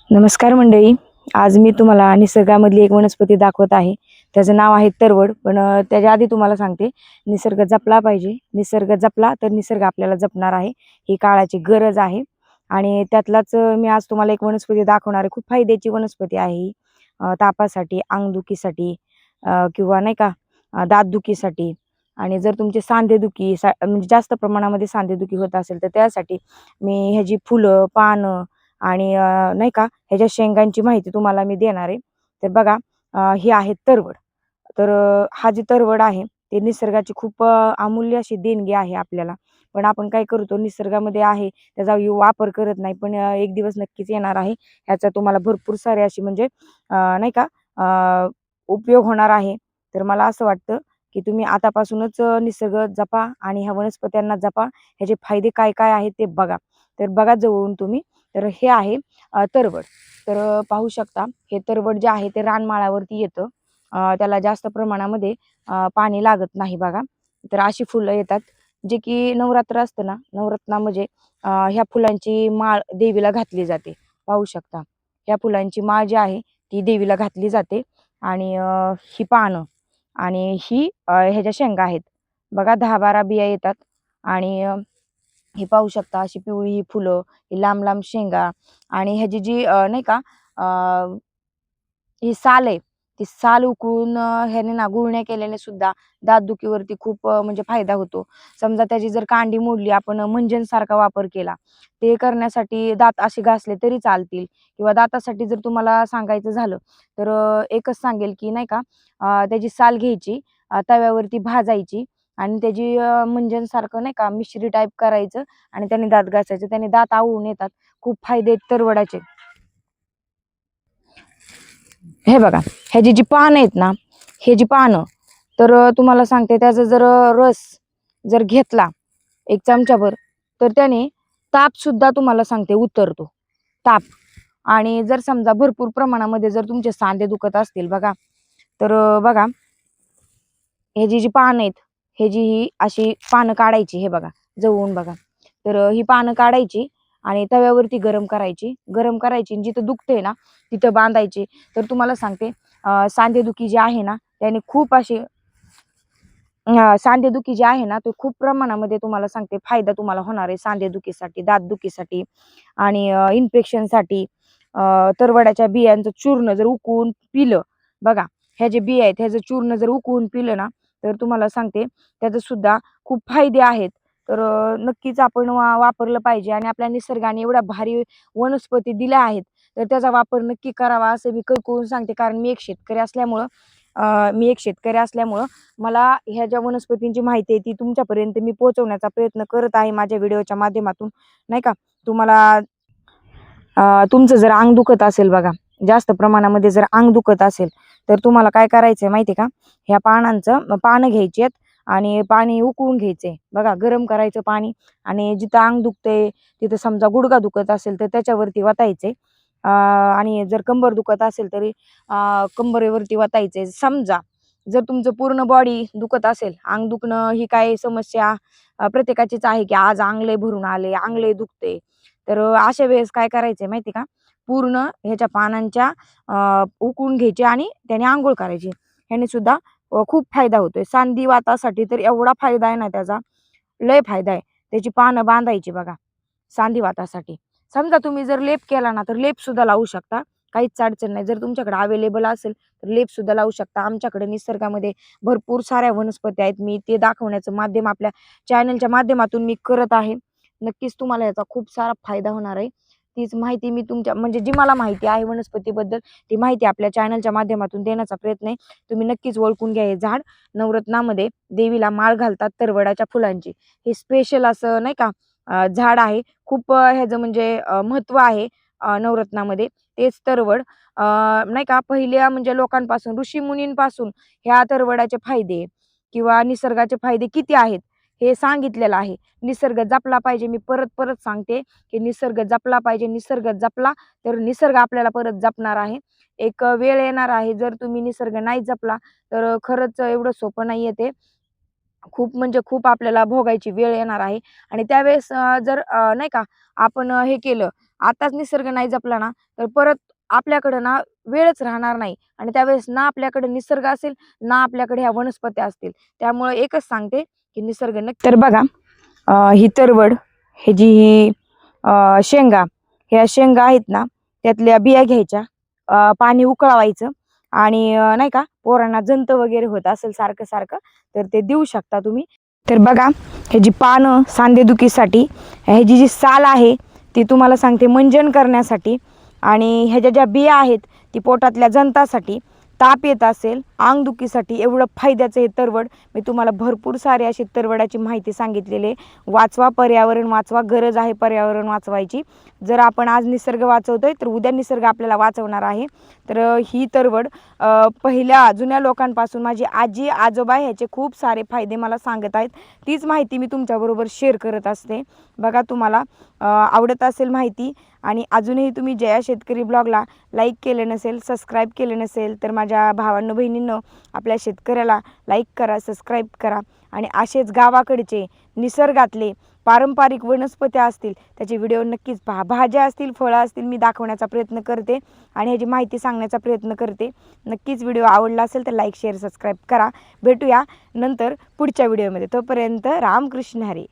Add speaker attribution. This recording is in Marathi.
Speaker 1: नमस्कार मंडळी. आज मी तुम्हाला निसर्गामधली एक वनस्पती दाखवत आहे. त्याचं नाव आहे तरवड. पण त्याच्या आधी तुम्हाला सांगते, निसर्ग जपला पाहिजे. निसर्ग जपला तर निसर्ग आपल्याला जपणार आहे. ही काळाची गरज आहे. आणि त्यातलाच मी आज तुम्हाला एक वनस्पती दाखवणार आहे. खूप फायद्याची वनस्पती आहे ही. तापासाठी, अंगदुखीसाठी, किंवा नाही का दातदुखीसाठी. आणि जर तुमचे सांधेदुखी म्हणजे जास्त प्रमाणामध्ये सांधेदुखी होत असेल तर त्यासाठी मी ह्याची फुलं, पानं आणि नाही का ह्याच्या शेंगांची माहिती तुम्हाला मी देणार आहे. तर बघा, ही आहे तरवड. तर हा जी तरवड आहे ते निसर्गाची खूप अमूल्य अशी देणगी आहे आपल्याला. पण आपण काय करतो, निसर्गामध्ये आहे त्याचा वापर करत नाही. पण एक दिवस नक्कीच येणार आहे. ह्याचा तुम्हाला भरपूर सारे अशी म्हणजे नाही का उपयोग होणार आहे. तर मला असं वाटतं, की तुम्ही आतापासूनच निसर्ग जपा आणि ह्या वनस्पत्यांना जपा. ह्याचे फायदे काय काय आहेत ते बघा. तर बघा जवळून तुम्ही. तर हे आहे तरवड. तर पाहू शकता, हे तरवड जे आहे ते रानमाळावरती येतं. त्याला जास्त प्रमाणामध्ये पाणी लागत नाही बघा. तर अशी फुलं येतात, जे की नवरात्र असतं ना, नवरत्ना म्हणजे ह्या फुलांची माळ देवीला घातली जाते. पाहू शकता, ह्या फुलांची माळ जी आहे ती देवीला घातली जाते. आणि ही पानं आणि ही ह्याच्या शेंगा आहेत. बघा 10-12 बिया येतात. आणि हे पाहू शकता, अशी पिवळी ही फुलं, ही लांब-लांब शेंगा आणि ह्याची जी नाही का ही साल आहे, ती साल उकळून ह्याने ना गुळण्या केल्याने सुद्धा दातदुखीवरती खूप म्हणजे फायदा होतो. समजा त्याची जर कांडी मोडली, आपण मंजनसारखा वापर केला, ते करण्यासाठी दात असे घासले तरी चालतील. किंवा दातासाठी जर तुम्हाला सांगायचं झालं, तर एकच सांगेल की नाही का, त्याची साल घ्यायची, तव्यावरती भाजायची आणि त्याची मंजनसारखं नाही का मिश्री टाईप करायचं आणि त्याने दात घासायचे. त्याने दात आवळून येतात. खूप फायदे आहेत तरवडाचे. हे बघा, ह्याची जी पानं आहेत ना, हे जी पानं, तर तुम्हाला सांगते, त्याचा जर रस जर घेतला एक चमचाभर, तर त्याने ताप सुद्धा तुम्हाला सांगते उतरतो, ताप. आणि जर समजा भरपूर प्रमाणामध्ये जर तुमचे सांधे दुखत असतील बघा, तर बघा, ह्याची जी पानं आहेत, ह्याची ही अशी पानं काढायची. हे बघा, जवळून बघा. तर ही पानं काढायची आणि तव्यावरती गरम करायची. गरम करायची आणि जिथं दुखते ना, तिथं बांधायची. तर तुम्हाला सांगते, सांधेदुखी जी आहे ना, त्याने खूप अशी सांधेदुखी जी आहे ना, ते खूप प्रमाणामध्ये तुम्हाला सांगते फायदा तुम्हाला होणार आहे सांधेदुखीसाठी, दातदुखीसाठी आणि इन्फेक्शनसाठी. तरवड्याच्या बियांचं चूर्ण जर उकळून पिलं, बघा, ह्या जे बिया आहेत ह्याचं चूर्ण जर उकळून पिलं ना, तर तुम्हाला सांगते त्याचे सुद्धा खूप फायदे आहेत. तर नक्कीच आपण वापरलं पाहिजे आणि आपल्या निसर्गाने एवढ्या भारी वनस्पती दिल्या आहेत, तर त्याचा वापर नक्की करावा असं मी कळकळून सांगते. कारण मी एक शेतकरी असल्यामुळं मला ह्या ज्या वनस्पतींची माहिती आहे ती तुमच्यापर्यंत मी पोहोचवण्याचा प्रयत्न करत आहे माझ्या व्हिडिओच्या माध्यमातून, नाही का. तुम्हाला तुमचं जर अंग दुखत असेल बघा, जास्त प्रमाणामध्ये जर अंग दुखत असेल, तर तुम्हाला काय करायचंय माहिती आहे का, ह्या पानं घ्यायची आहेत आणि पाणी उकळून घ्यायचंय. बघा, गरम करायचं पाणी आणि जिथं अंग दुखतंय, तिथं समजा गुडघा दुखत असेल तर त्याच्यावरती वतायचे. आणि जर कंबर दुखत असेल तरी कंबरेवरती वतायचे. समजा जर तुमचं पूर्ण बॉडी दुखत असेल, अंग दुखणं ही काय समस्या प्रत्येकाचीच आहे, की आज अंग लय भरून आले, अंग लय दुखते. तर अशा वेळेस काय करायचंय माहिती का, पूर्ण ह्याच्या पानांच्या उकळून घ्यायचे आणि त्याने अंघोळ करायची. ह्याने सुद्धा खूप फायदा होतोय. सांधिवातासाठी तर एवढा फायदा आहे ना त्याचा, लय फायदा आहे. त्याची पानं बांधायची बघा, सांधिवातासाठी. समजा तुम्ही जर लेप केला ना, तर लेप सुद्धा लावू शकता. काहीच अडचण नाही. जर तुमच्याकडे अवेलेबल असेल तर लेप सुद्धा लावू शकता. आमच्याकडे निसर्गामध्ये भरपूर साऱ्या वनस्पती आहेत. मी ते दाखवण्याचं माध्यम आपल्या चॅनलच्या माध्यमातून मी करत आहे. नक्कीच तुम्हाला याचा खूप सारा फायदा होणार आहे. तीच माहिती मी तुमच्या म्हणजे जी मला माहिती आहे वनस्पतीबद्दल, ती माहिती आपल्या चॅनलच्या माध्यमातून देण्याचा प्रयत्न आहे. तुम्ही नक्कीच ओळखून घ्या हे झाड. नवरत्नामध्ये देवीला माळ घालतात तरवडाच्या फुलांची. हे स्पेशल असं नाही का झाड आहे. खूप ह्याचं म्हणजे महत्त्व आहे नवरत्नामध्ये. तेच तरवड नाही का पहिल्या म्हणजे लोकांपासून, ऋषीमुनींपासून ह्या तरवडाचे फायदे किंवा निसर्गाचे फायदे किती आहेत हे सांगितलेलं आहे. निसर्ग जपला पाहिजे. मी परत-परत सांगते, की निसर्ग जपला पाहिजे. निसर्ग जपला तर निसर्ग आपल्याला परत जपणार आहे. एक वेळ येणार आहे, जर तुम्ही निसर्ग नाही जपला तर खरंच एवढं सोपं नाहीये ते. खूप म्हणजे खूप आपल्याला भोगायची वेळ येणार आहे. आणि त्यावेळेस जर नाही का आपण हे केलं, आताच निसर्ग नाही जपला ना तर परत आपल्याकडं ना वेळच राहणार नाही आणि त्यावेळेस ना आपल्याकडे निसर्ग असेल ना आपल्याकडे ह्या वनस्पत्या असतील. त्यामुळे एकच सांगते की निसर्ग नक्की. तर बघा ही तरवड, हे जी ही शेंगा, ह्या शेंगा आहेत ना त्यातल्या बिया घ्यायच्या, पाणी उकळवायचं आणि नाही का पोरांना जंत वगैरे होत असेल सारखं सारखं तर ते देऊ शकता तुम्ही. तर बघा ह्याची पानं सांधेदुखीसाठी, ह्याची जी साल आहे ती तुम्हाला सांगते मंजन करण्यासाठी आणि ह्याच्या ज्या बिया आहेत ती पोटातल्या जंतासाठी, ताप येत असेल अंगदुखीसाठी एवढं फायद्याचं हे तरवड. मी तुम्हाला भरपूर सारे अशी तरवडाची माहिती सांगितलेली आहे. वाचवा, पर्यावरण वाचवा, गरज आहे पर्यावरण वाचवायची. जर आपण आज निसर्ग वाचवतोय तर उद्या निसर्ग आपल्याला वाचवणार आहे. तर ही तरवड पहिल्या जुन्या लोकांपासून माझी आजी आजोबा ह्याचे खूप सारे फायदे मला सांगत आहेत. तीच माहिती मी तुमच्याबरोबर शेअर करत असते. बघा तुम्हाला आवडत असेल माहिती आणि अजूनही तुम्ही जया शेतकरी ब्लॉगला लाईक केलं नसेल, सबस्क्राईब केलं नसेल तर माझ्या भावांनो बहिणींनो आपल्या शेतकऱ्याला लाईक करा, सबस्क्राईब करा आणि असेच गावाकडचे निसर्गातले पारंपरिक वनस्पत्या असतील त्याचे व्हिडिओ नक्कीच पहा. भाज्या असतील, फळं असतील मी दाखवण्याचा प्रयत्न करते आणि ह्याची माहिती सांगण्याचा प्रयत्न करते. नक्कीच व्हिडिओ आवडला असेल तर लाईक, शेअर, सबस्क्राईब करा. भेटूया नंतर पुढच्या व्हिडिओमध्ये. तोपर्यंत रामकृष्ण हरी.